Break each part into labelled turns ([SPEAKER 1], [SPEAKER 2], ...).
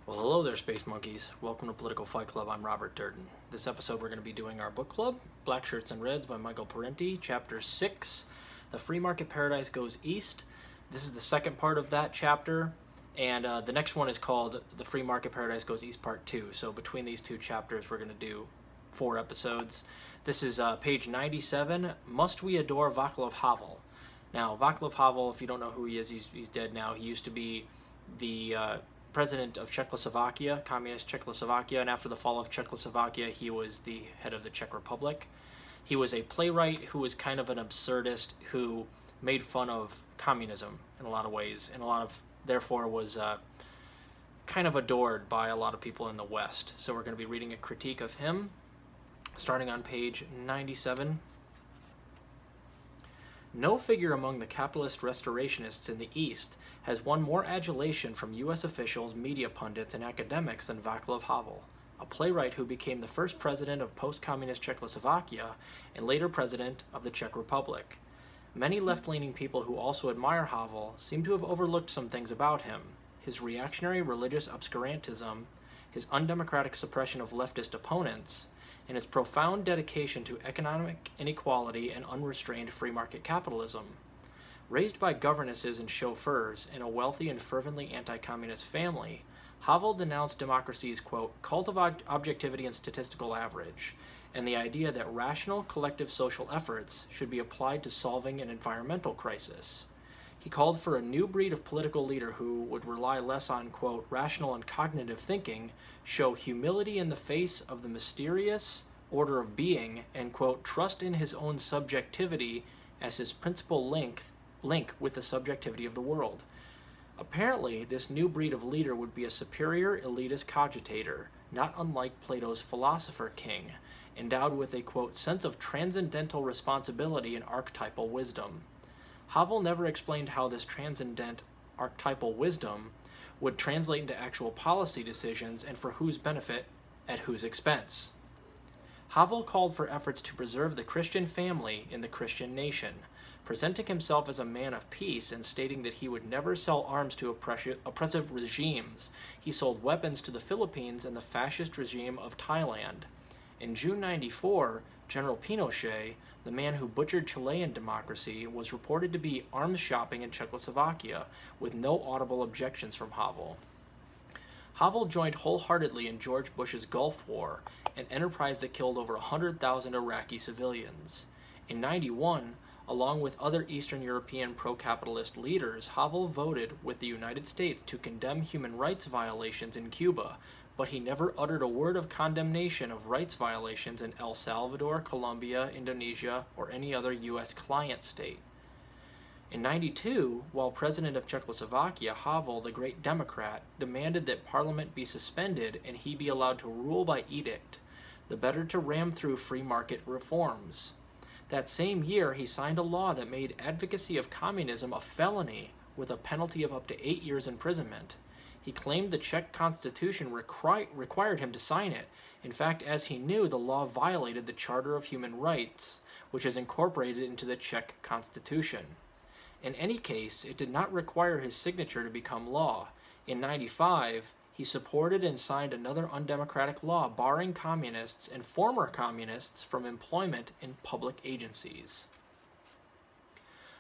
[SPEAKER 1] Well, hello there, Space Monkeys. Welcome to Political Fight Club. I'm Robert Durden. This episode, we're going to be doing our book club, Blackshirts and Reds by Michael Parenti, Chapter 6, The Free Market Paradise Goes East. This is the second part of that chapter, and the next one is called The Free Market Paradise Goes East Part 2. So between these two chapters, we're going to do 4 episodes. This is page 97, Must We Adore Vaclav Havel? Now, Vaclav Havel, if you don't know who he is, he's dead now. He used to be the president of Czechoslovakia, communist Czechoslovakia, and after the fall of Czechoslovakia, he was the head of the Czech Republic. He was a playwright who was kind of an absurdist who made fun of communism in a lot of ways, and therefore was kind of adored by a lot of people in the West. So we're going to be reading a critique of him, starting on page 97. No figure among the capitalist restorationists in the East has won more adulation from U.S. officials, media pundits, and academics than Vaclav Havel, a playwright who became the first president of post-communist Czechoslovakia and later president of the Czech Republic. Many left-leaning people who also admire Havel seem to have overlooked some things about him: his reactionary religious obscurantism, his undemocratic suppression of leftist opponents, and his profound dedication to economic inequality and unrestrained free market capitalism. Raised by governesses and chauffeurs in a wealthy and fervently anti-communist family, Havel denounced democracy's, quote, cult of objectivity and statistical average, and the idea that rational collective social efforts should be applied to solving an environmental crisis. He called for a new breed of political leader who would rely less on, quote, rational and cognitive thinking, show humility in the face of the mysterious order of being, and, quote, trust in his own subjectivity as his principal link with the subjectivity of the world. Apparently, this new breed of leader would be a superior elitist cogitator, not unlike Plato's philosopher king, endowed with a, quote, sense of transcendental responsibility and archetypal wisdom. Havel never explained how this transcendent archetypal wisdom would translate into actual policy decisions and for whose benefit, at whose expense. Havel called for efforts to preserve the Christian family in the Christian nation, presenting himself as a man of peace and stating that he would never sell arms to oppressive regimes. He sold weapons to the Philippines and the fascist regime of Thailand. In June 1994, General Pinochet, the man who butchered Chilean democracy, was reported to be arms shopping in Czechoslovakia, with no audible objections from Havel. Havel joined wholeheartedly in George Bush's Gulf War, an enterprise that killed over 100,000 Iraqi civilians. In 1991, along with other Eastern European pro-capitalist leaders, Havel voted with the United States to condemn human rights violations in Cuba, but he never uttered a word of condemnation of rights violations in El Salvador, Colombia, Indonesia, or any other U.S. client state. In 1992, while president of Czechoslovakia, Havel, the great Democrat, demanded that Parliament be suspended and he be allowed to rule by edict, the better to ram through free market reforms. That same year, he signed a law that made advocacy of communism a felony with a penalty of up to 8 years imprisonment. He claimed the Czech constitution required him to sign it. In fact, as he knew, the law violated the Charter of Human Rights, which is incorporated into the Czech constitution. In any case, it did not require his signature to become law. In 1995, he supported and signed another undemocratic law barring communists and former communists from employment in public agencies.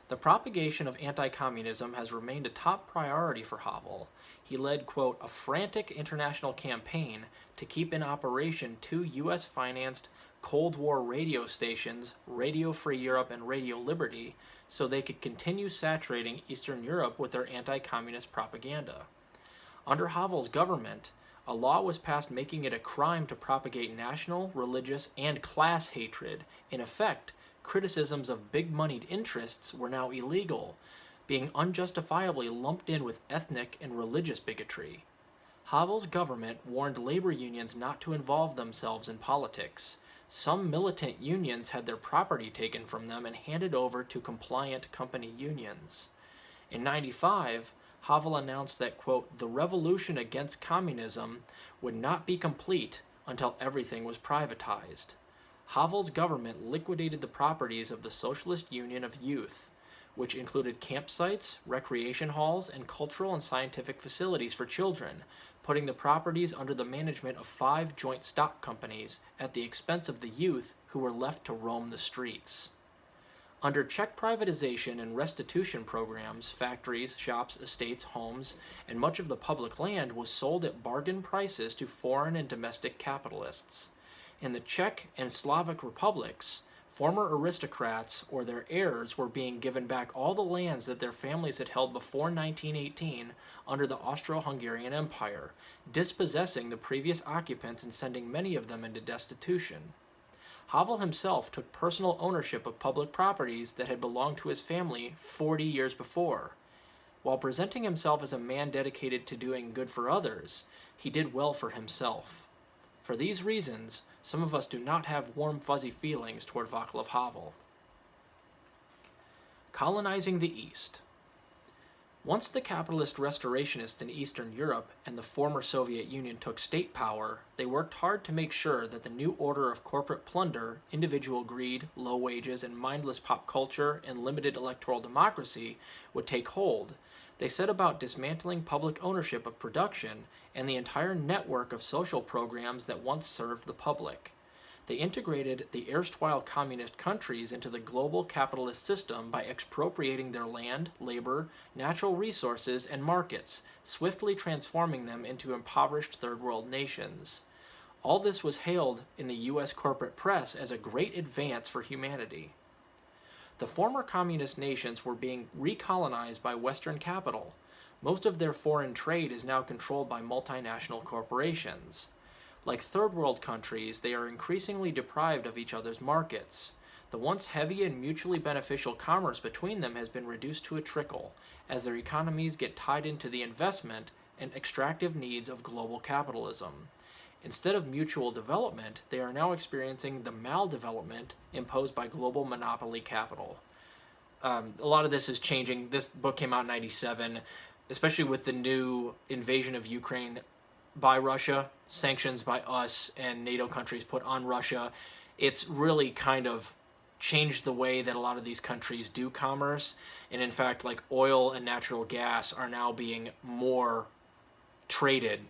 [SPEAKER 1] The propagation of anti-communism has remained a top priority for Havel. He led, quote, a frantic international campaign to keep in operation 2 U.S.-financed Cold War radio stations, Radio Free Europe and Radio Liberty, so they could continue saturating Eastern Europe with their anti-communist propaganda. Under Havel's government, a law was passed making it a crime to propagate national, religious, and class hatred. In effect, criticisms of big-moneyed interests were now illegal, being unjustifiably lumped in with ethnic and religious bigotry. Havel's government warned labor unions not to involve themselves in politics. Some militant unions had their property taken from them and handed over to compliant company unions. In 1995, Havel announced that, quote, the revolution against communism would not be complete until everything was privatized. Havel's government liquidated the properties of the Socialist Union of Youth, which included campsites, recreation halls, and cultural and scientific facilities for children, putting the properties under the management of 5 joint stock companies at the expense of the youth who were left to roam the streets. Under Czech privatization and restitution programs, factories, shops, estates, homes, and much of the public land was sold at bargain prices to foreign and domestic capitalists. In the Czech and Slavic republics, former aristocrats or their heirs were being given back all the lands that their families had held before 1918 under the Austro-Hungarian Empire, dispossessing the previous occupants and sending many of them into destitution. Havel himself took personal ownership of public properties that had belonged to his family 40 years before. While presenting himself as a man dedicated to doing good for others, he did well for himself. For these reasons, some of us do not have warm, fuzzy feelings toward Vaclav Havel. Colonizing the East. Once the capitalist restorationists in Eastern Europe and the former Soviet Union took state power, they worked hard to make sure that the new order of corporate plunder, individual greed, low wages, and mindless pop culture and limited electoral democracy would take hold. They set about dismantling public ownership of production and the entire network of social programs that once served the public. They integrated the erstwhile communist countries into the global capitalist system by expropriating their land, labor, natural resources, and markets, swiftly transforming them into impoverished third world nations. All this was hailed in the U.S. corporate press as a great advance for humanity. The former communist nations were being recolonized by Western capital. Most of their foreign trade is now controlled by multinational corporations. Like third world countries, they are increasingly deprived of each other's markets. The once heavy and mutually beneficial commerce between them has been reduced to a trickle, as their economies get tied into the investment and extractive needs of global capitalism. Instead of mutual development, they are now experiencing the maldevelopment imposed by global monopoly capital. A lot of this is changing. This book came out in 1997, especially with the new invasion of Ukraine by Russia, sanctions by us and NATO countries put on Russia. It's really kind of changed the way that a lot of these countries do commerce. And in fact, like oil and natural gas are now being more traded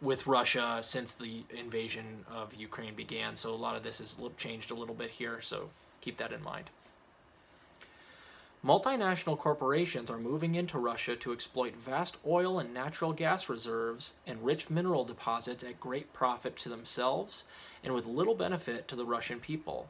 [SPEAKER 1] with Russia since the invasion of Ukraine began. So a lot of this has changed a little bit here, so keep that in mind. Multinational corporations are moving into Russia to exploit vast oil and natural gas reserves and rich mineral deposits at great profit to themselves and with little benefit to the Russian people.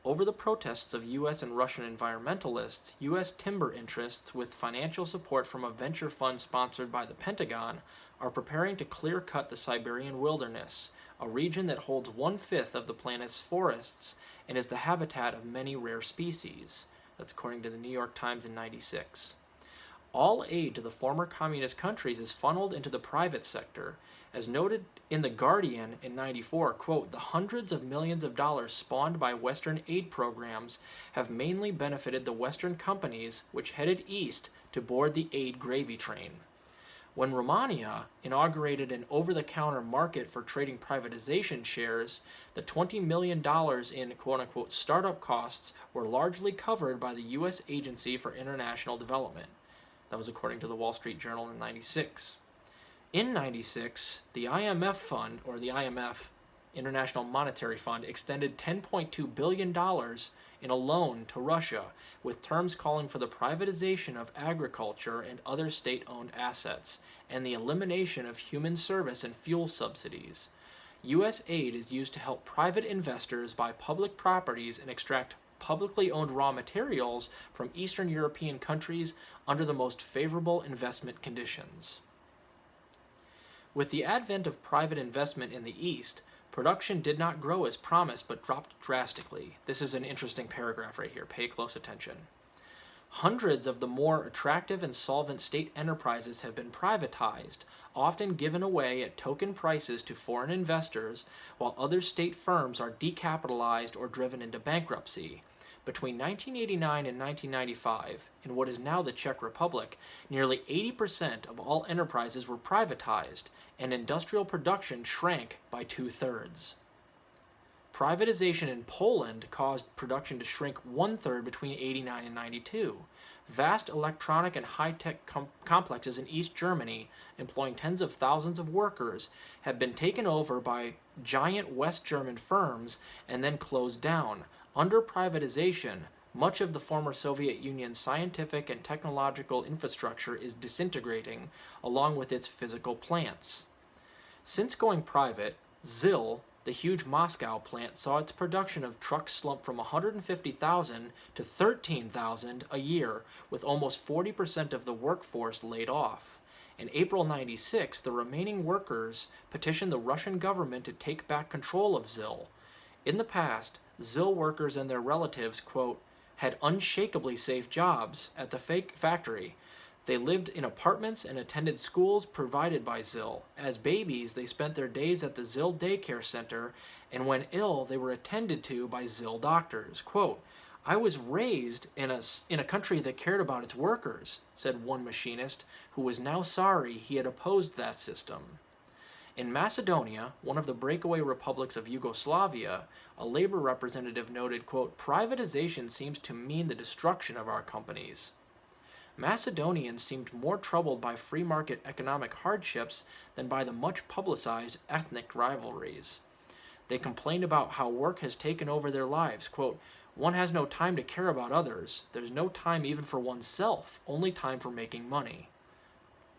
[SPEAKER 1] Over the protests of U.S. and Russian environmentalists, U.S. timber interests, with financial support from a venture fund sponsored by the Pentagon, are preparing to clear-cut the Siberian wilderness, a region that holds 1/5 of the planet's forests and is the habitat of many rare species. That's according to the New York Times in 1996. All aid to the former communist countries is funneled into the private sector. As noted in The Guardian in 1994, quote, "The hundreds of millions of dollars spawned by Western aid programs have mainly benefited the Western companies which headed east to board the aid gravy train." When Romania inaugurated an over-the-counter market for trading privatization shares, the $20 million in quote-unquote startup costs were largely covered by the U.S. Agency for International Development. That was according to the Wall Street Journal in 1996. In 1996, the IMF fund, or the IMF, International Monetary Fund, extended $10.2 billion in a loan to Russia, with terms calling for the privatization of agriculture and other state-owned assets, and the elimination of human service and fuel subsidies. U.S. aid is used to help private investors buy public properties and extract publicly owned raw materials from Eastern European countries under the most favorable investment conditions. With the advent of private investment in the East, production did not grow as promised, but dropped drastically. This is an interesting paragraph right here. Pay close attention. Hundreds of the more attractive and solvent state enterprises have been privatized, often given away at token prices to foreign investors, while other state firms are decapitalized or driven into bankruptcy. Between 1989 and 1995, in what is now the Czech Republic, nearly 80% of all enterprises were privatized, and industrial production shrank by 2/3. Privatization in Poland caused production to shrink 1/3 between 89 and 92. Vast electronic and high-tech complexes in East Germany, employing tens of thousands of workers, have been taken over by giant West German firms and then closed down. Under privatization, much of the former Soviet Union's scientific and technological infrastructure is disintegrating, along with its physical plants. Since going private, ZIL, the huge Moscow plant, saw its production of trucks slump from 150,000 to 13,000 a year, with almost 40% of the workforce laid off. In April '96, the remaining workers petitioned the Russian government to take back control of ZIL. In the past, ZIL workers and their relatives, quote, had unshakably safe jobs at the factory. They lived in apartments and attended schools provided by ZIL. As babies, they spent their days at the ZIL daycare center, and when ill, they were attended to by ZIL doctors. Quote, I was raised in a country that cared about its workers, said one machinist, who was now sorry he had opposed that system. In Macedonia, one of the breakaway republics of Yugoslavia, a labor representative noted, quote, privatization seems to mean the destruction of our companies. Macedonians seemed more troubled by free market economic hardships than by the much publicized ethnic rivalries. They complained about how work has taken over their lives. Quote, one has no time to care about others. There's no time even for oneself, only time for making money.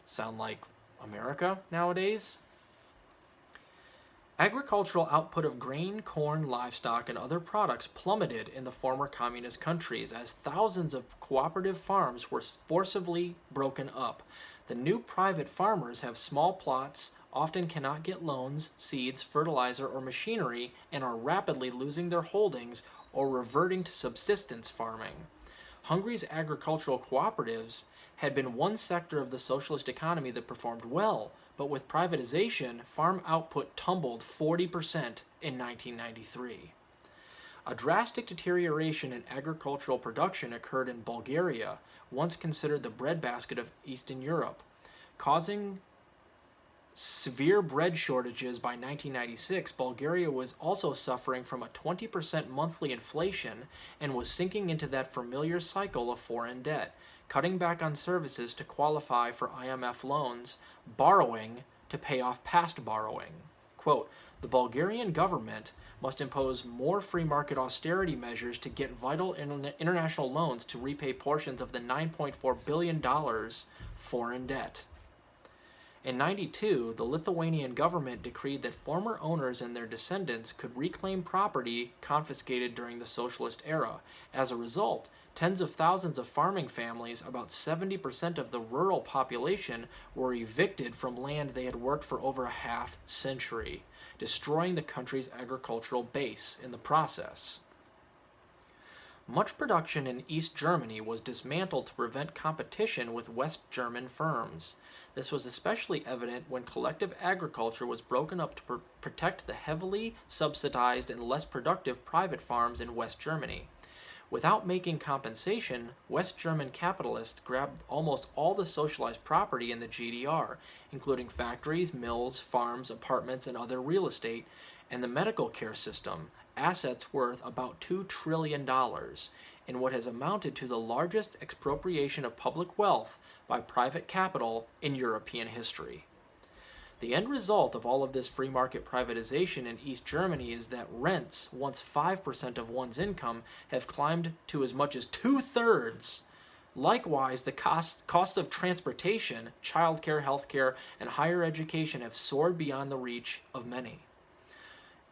[SPEAKER 1] Sound like America nowadays? Agricultural output of grain, corn, livestock, and other products plummeted in the former communist countries as thousands of cooperative farms were forcibly broken up. The new private farmers have small plots, often cannot get loans, seeds, fertilizer, or machinery, and are rapidly losing their holdings or reverting to subsistence farming. Hungary's agricultural cooperatives had been one sector of the socialist economy that performed well, but with privatization, farm output tumbled 40% in 1993. A drastic deterioration in agricultural production occurred in Bulgaria, once considered the breadbasket of Eastern Europe, causing severe bread shortages. By 1996, Bulgaria was also suffering from a 20% monthly inflation and was sinking into that familiar cycle of foreign debt, cutting back on services to qualify for IMF loans, borrowing to pay off past borrowing. Quote, the Bulgarian government must impose more free market austerity measures to get vital international loans to repay portions of the $9.4 billion foreign debt. In '92, the Lithuanian government decreed that former owners and their descendants could reclaim property confiscated during the socialist era. As a result, tens of thousands of farming families, about 70% of the rural population, were evicted from land they had worked for over a half century, destroying the country's agricultural base in the process. Much production in East Germany was dismantled to prevent competition with West German firms. This was especially evident when collective agriculture was broken up to protect the heavily subsidized and less productive private farms in West Germany. Without making compensation, West German capitalists grabbed almost all the socialized property in the GDR, including factories, mills, farms, apartments, and other real estate, and the medical care system, assets worth about $2 trillion, in what has amounted to the largest expropriation of public wealth by private capital in European history. The end result of all of this free market privatization in East Germany is that rents, once 5% of one's income, have climbed to as much as 2/3. Likewise, the costs of transportation, childcare, healthcare, and higher education have soared beyond the reach of many.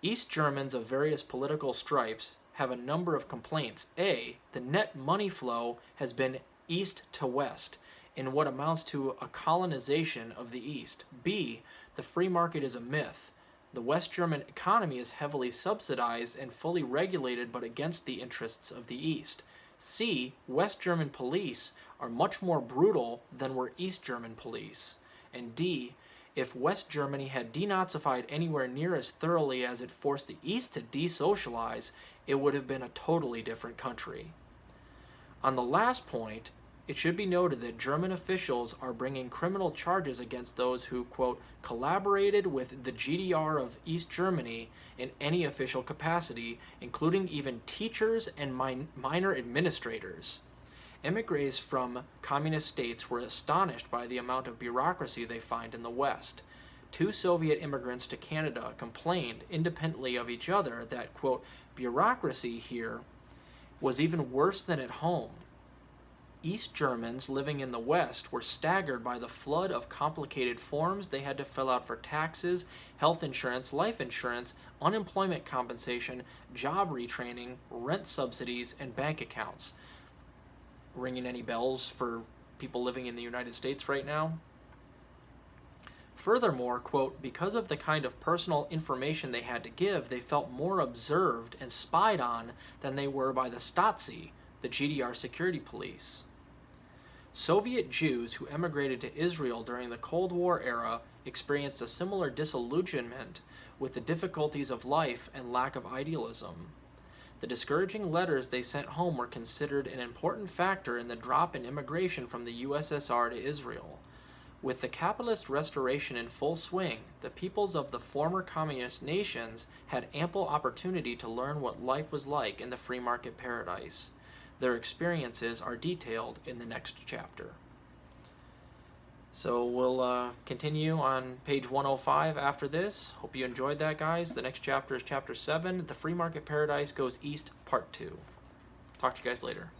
[SPEAKER 1] East Germans of various political stripes have a number of complaints. A, the net money flow has been east to west, in what amounts to a colonization of the East. B, the free market is a myth. The West German economy is heavily subsidized and fully regulated, but against the interests of the East. C, West German police are much more brutal than were East German police. And D, if West Germany had denazified anywhere near as thoroughly as it forced the East to desocialize, it would have been a totally different country. On the last point, it should be noted that German officials are bringing criminal charges against those who, quote, collaborated with the GDR of East Germany in any official capacity, including even teachers and minor administrators. Emigres from communist states were astonished by the amount of bureaucracy they find in the West. 2 Soviet immigrants to Canada complained, independently of each other, that, quote, bureaucracy here was even worse than at home. East Germans living in the West were staggered by the flood of complicated forms they had to fill out for taxes, health insurance, life insurance, unemployment compensation, job retraining, rent subsidies, and bank accounts. Ringing any bells for people living in the United States right now? Furthermore, quote, because of the kind of personal information they had to give, they felt more observed and spied on than they were by the Stasi, the GDR security police. Soviet Jews who emigrated to Israel during the Cold War era experienced a similar disillusionment with the difficulties of life and lack of idealism. The discouraging letters they sent home were considered an important factor in the drop in immigration from the USSR to Israel. With the capitalist restoration in full swing, the peoples of the former communist nations had ample opportunity to learn what life was like in the free market paradise. Their experiences are detailed in the next chapter. So we'll continue on page 105 after this. Hope you enjoyed that, guys. The next chapter is chapter 7, The Free Market Paradise Goes East, Part 2. Talk to you guys later.